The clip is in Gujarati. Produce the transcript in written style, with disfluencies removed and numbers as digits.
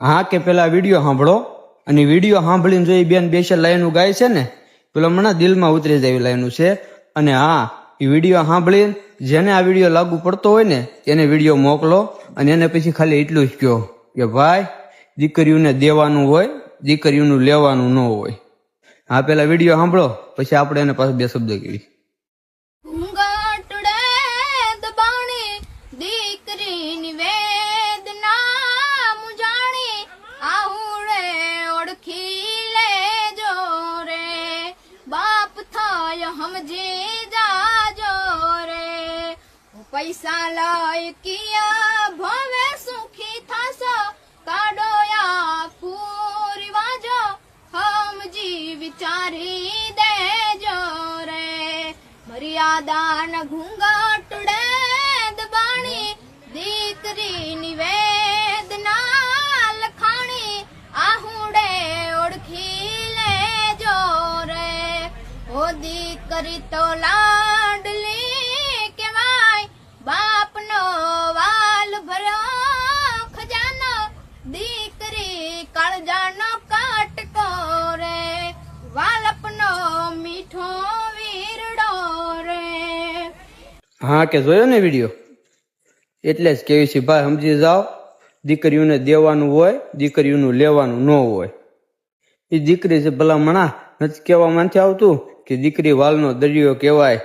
હા કે પેલા વિડીયો સાંભળો અને વિડીયો સાંભળીને જો એ બેન બેસે લાઈનો ગાય છે ને પેલા મને દિલમાં ઉતરી જાય લાઈનો છે. અને હા એ વિડીયો સાંભળીને જેને આ વિડીયો લાગુ પડતો હોય ને એને વિડીયો મોકલો અને એને પછી ખાલી એટલું જ કહો કે ભાઈ દીકરીઓને દેવાનું હોય, દીકરીઓનું લેવાનું ન હોય. હા પેલા વિડીયો સાંભળો પછી આપણે એને પાછું બે શબ્દ કહીએ. પૈસા લઈ કિયા ભવે સુખી થશો, કાઢોયા પૂરીવાજો હમજી વિચારી દેજો રે. મર્યાદા ન ઘૂંઘટડે દબાણી, દીકરીની વેદના લખાણી, આહુડે ઓળખી લેજો રે. ઓ દીકરી તો લાડલી બાપનો વાલ ભર્યો ખજાનો, દીકરી કાળજાનો કાટકો રે, વાલપનો મીઠો વીરડો રે. હા કે જોયો ને વિડીયો? એટલે જ કેવી છે ભાઈ, સમજી જાઓ. દીકરીઓને દેવાનું હોય, દીકરીઓનું લેવાનું ન હોય. એ દીકરી છે ભલા મણા નથી કહેવા માંથી આવતું કે દીકરી વાલનો દરિયો કહેવાય.